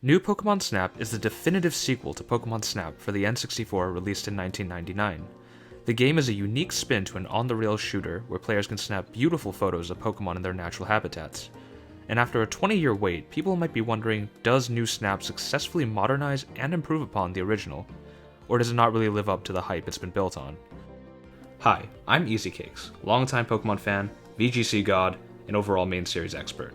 New Pokemon Snap is the definitive sequel to Pokemon Snap for the N64 released in 1999. The game is a unique spin to an on-the-rails shooter where players can snap beautiful photos of Pokemon in their natural habitats. And after a 20-year wait, people might be wondering, does New Snap successfully modernize and improve upon the original? Or does it not really live up to the hype it's been built on? Hi, I'm Easy Cakes, longtime Pokemon fan, VGC god, and overall main series expert.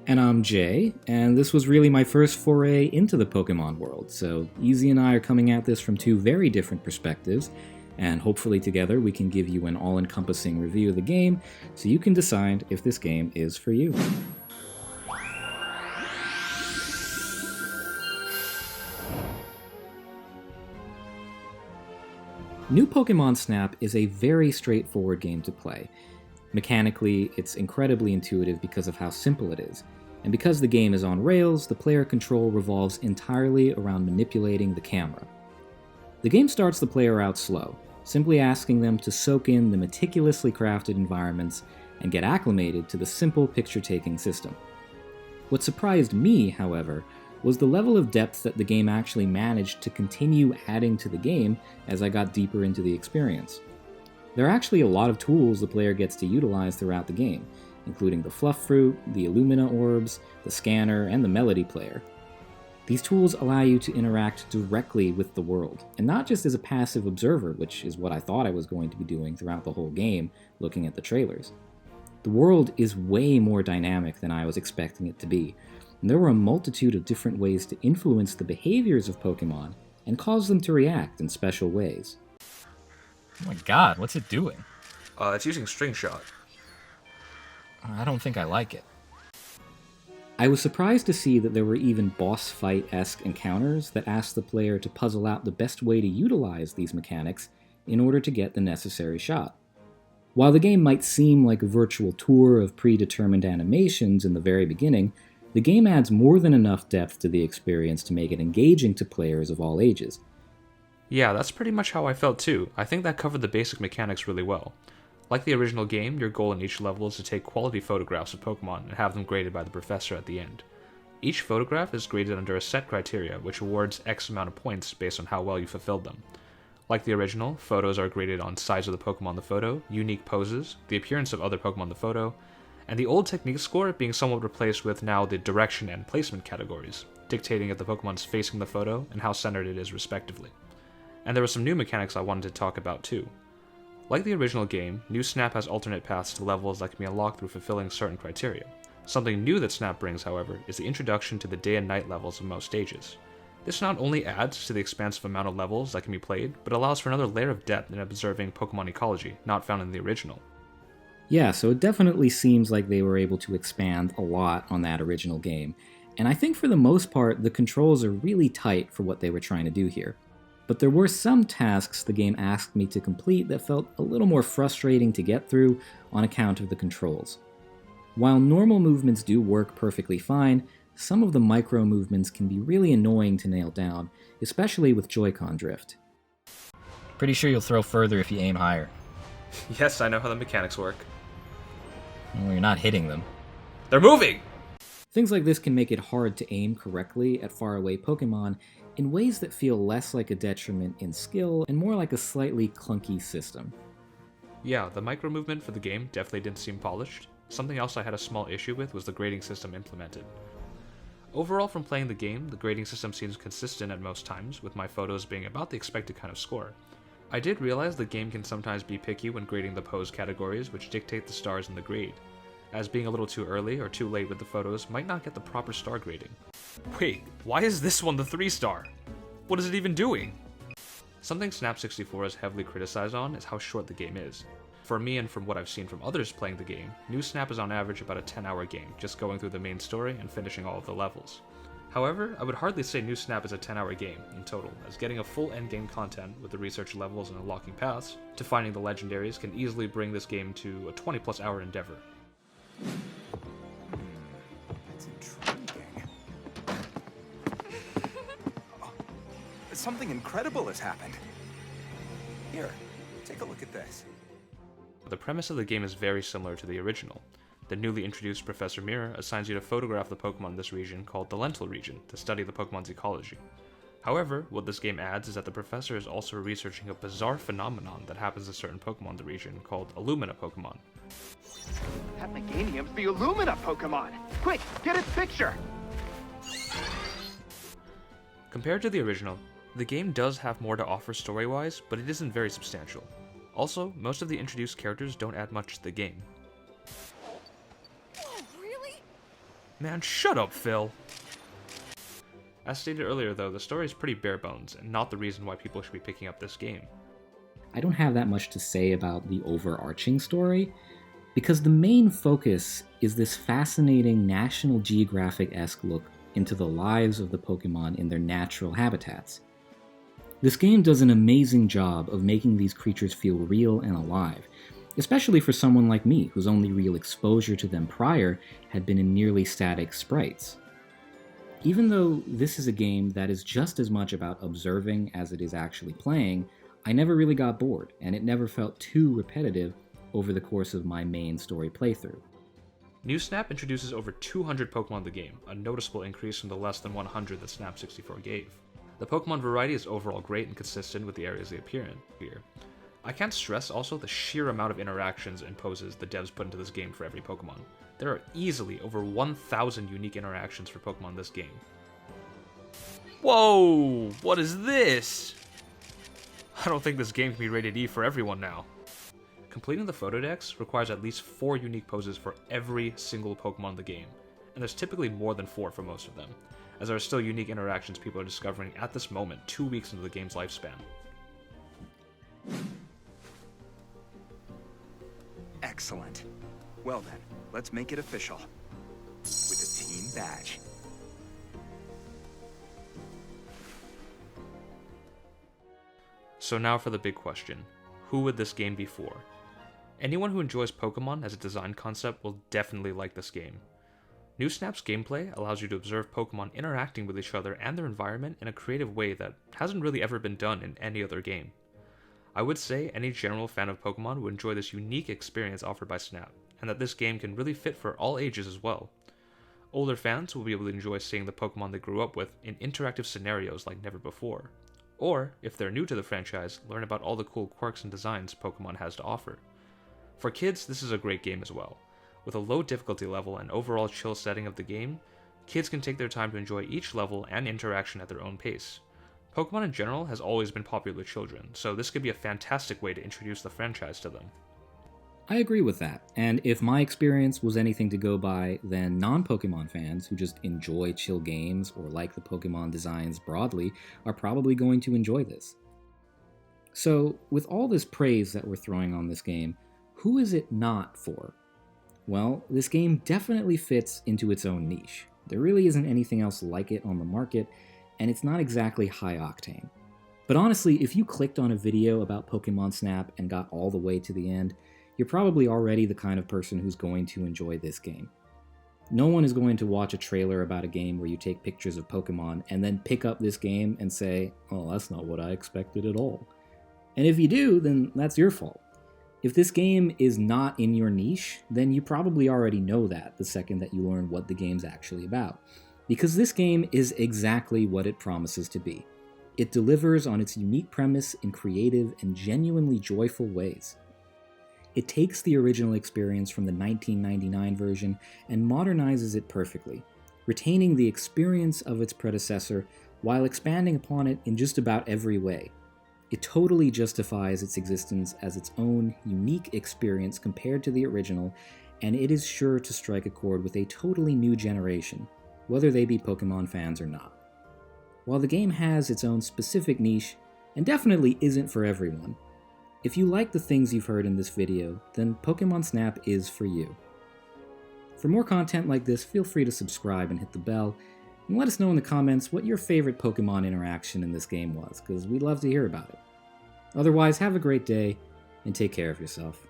And I'm Jay, and this was really my first foray into the Pokemon world, so Easy and I are coming at this from two very different perspectives, and hopefully together we can give you an all-encompassing review of the game, so you can decide if this game is for you. New Pokemon Snap is a very straightforward game to play. Mechanically, it's incredibly intuitive because of how simple it is. And because the game is on rails, the player control revolves entirely around manipulating the camera. The game starts the player out slow, simply asking them to soak in the meticulously crafted environments and get acclimated to the simple picture-taking system. What surprised me, however, was the level of depth that the game actually managed to continue adding to the game as I got deeper into the experience. There are actually a lot of tools the player gets to utilize throughout the game, including the Fluff Fruit, the Illumina Orbs, the Scanner, and the Melody Player. These tools allow you to interact directly with the world, and not just as a passive observer, which is what I thought I was going to be doing throughout the whole game, looking at the trailers. The world is way more dynamic than I was expecting it to be, and there were a multitude of different ways to influence the behaviors of Pokemon and cause them to react in special ways. Oh my god, what's it doing? It's using String Shot. I don't think I like it. I was surprised to see that there were even boss fight-esque encounters that asked the player to puzzle out the best way to utilize these mechanics in order to get the necessary shot. While the game might seem like a virtual tour of predetermined animations in the very beginning, the game adds more than enough depth to the experience to make it engaging to players of all ages. Yeah, that's pretty much how I felt too. I think that covered the basic mechanics really well. Like the original game, your goal in each level is to take quality photographs of Pokemon and have them graded by the professor at the end. Each photograph is graded under a set criteria, which awards X amount of points based on how well you fulfilled them. Like the original, photos are graded on size of the Pokemon in the photo, unique poses, the appearance of other Pokemon in the photo, and the old technique score being somewhat replaced with now the direction and placement categories, dictating if the Pokemon is facing the photo and how centered it is respectively. And there were some new mechanics I wanted to talk about too. Like the original game, New Snap has alternate paths to levels that can be unlocked through fulfilling certain criteria. Something new that Snap brings, however, is the introduction to the day and night levels of most stages. This not only adds to the expansive amount of levels that can be played, but allows for another layer of depth in observing Pokemon ecology, not found in the original. Yeah, so it definitely seems like they were able to expand a lot on that original game, and I think for the most part, the controls are really tight for what they were trying to do here. But there were some tasks the game asked me to complete that felt a little more frustrating to get through on account of the controls. While normal movements do work perfectly fine, some of the micro movements can be really annoying to nail down, especially with Joy-Con drift. Pretty sure you'll throw further if you aim higher. Yes, I know how the mechanics work. Well, you're not hitting them. They're moving! Things like this can make it hard to aim correctly at faraway Pokemon in ways that feel less like a detriment in skill and more like a slightly clunky system. Yeah, the micro movement for the game definitely didn't seem polished. Something else I had a small issue with was the grading system implemented. Overall, from playing the game, the grading system seems consistent at most times, with my photos being about the expected kind of score. I did realize the game can sometimes be picky when grading the pose categories, which dictate the stars in the grade, as being a little too early or too late with the photos might not get the proper star grading. Wait, why is this one the 3-star? What is it even doing? Something Snap 64 is heavily criticized on is how short the game is. For me and from what I've seen from others playing the game, New Snap is on average about a 10-hour game, just going through the main story and finishing all of the levels. However, I would hardly say New Snap is a 10-hour game in total, as getting a full endgame content with the research levels and unlocking paths to finding the legendaries can easily bring this game to a 20+ hour endeavor. That's intriguing. Oh, something incredible has happened. Here, take a look at this. The premise of the game is very similar to the original. The newly introduced Professor Mirror assigns you to photograph the Pokemon in this region called the Lentil region to study the Pokemon's ecology. However, what this game adds is that the professor is also researching a bizarre phenomenon that happens to certain Pokemon in the region called Illumina Pokemon. That Meganium's the Illumina Pokemon! Quick, get its picture! Compared to the original, the game does have more to offer story-wise, but it isn't very substantial. Also, most of the introduced characters don't add much to the game. Oh, really? Man, shut up, Phil! As stated earlier though, the story is pretty bare bones, and not the reason why people should be picking up this game. I don't have that much to say about the overarching story, because the main focus is this fascinating National Geographic-esque look into the lives of the Pokemon in their natural habitats. This game does an amazing job of making these creatures feel real and alive, especially for someone like me, whose only real exposure to them prior had been in nearly static sprites. Even though this is a game that is just as much about observing as it is actually playing, I never really got bored, and it never felt too repetitive over the course of my main story playthrough. New Snap introduces over 200 Pokemon in the game, a noticeable increase from the less than 100 that Snap 64 gave. The Pokemon variety is overall great and consistent with the areas they appear in here. I can't stress also the sheer amount of interactions and poses the devs put into this game for every Pokemon. There are easily over 1,000 unique interactions for Pokemon in this game. Whoa! What is this? I don't think this game can be rated E for everyone now. Completing the photo decks requires at least 4 unique poses for every single Pokemon in the game, and there's typically more than 4 for most of them, as there are still unique interactions people are discovering at this moment 2 weeks into the game's lifespan. Excellent. Well then, let's make it official. With a team badge. So now for the big question. Who would this game be for? Anyone who enjoys Pokemon as a design concept will definitely like this game. New Snap's gameplay allows you to observe Pokemon interacting with each other and their environment in a creative way that hasn't really ever been done in any other game. I would say any general fan of Pokemon would enjoy this unique experience offered by Snap, and that this game can really fit for all ages as well. Older fans will be able to enjoy seeing the Pokemon they grew up with in interactive scenarios like never before. Or, if they're new to the franchise, learn about all the cool quirks and designs Pokemon has to offer. For kids, this is a great game as well. With a low difficulty level and overall chill setting of the game, kids can take their time to enjoy each level and interaction at their own pace. Pokemon in general has always been popular with children, so this could be a fantastic way to introduce the franchise to them. I agree with that, and if my experience was anything to go by, then non-Pokemon fans who just enjoy chill games or like the Pokemon designs broadly are probably going to enjoy this. So, with all this praise that we're throwing on this game, who is it not for? Well, this game definitely fits into its own niche. There really isn't anything else like it on the market, and it's not exactly high octane. But honestly, if you clicked on a video about Pokemon Snap and got all the way to the end, you're probably already the kind of person who's going to enjoy this game. No one is going to watch a trailer about a game where you take pictures of Pokemon and then pick up this game and say, oh, that's not what I expected at all. And if you do, then that's your fault. If this game is not in your niche, then you probably already know that the second that you learn what the game's actually about. Because this game is exactly what it promises to be. It delivers on its unique premise in creative and genuinely joyful ways. It takes the original experience from the 1999 version and modernizes it perfectly, retaining the experience of its predecessor while expanding upon it in just about every way. It totally justifies its existence as its own unique experience compared to the original, and it is sure to strike a chord with a totally new generation, whether they be Pokemon fans or not. While the game has its own specific niche, and definitely isn't for everyone, if you like the things you've heard in this video, then Pokemon Snap is for you. For more content like this, feel free to subscribe and hit the bell, and let us know in the comments what your favorite Pokemon interaction in this game was, because we'd love to hear about it. Otherwise, have a great day, and take care of yourself.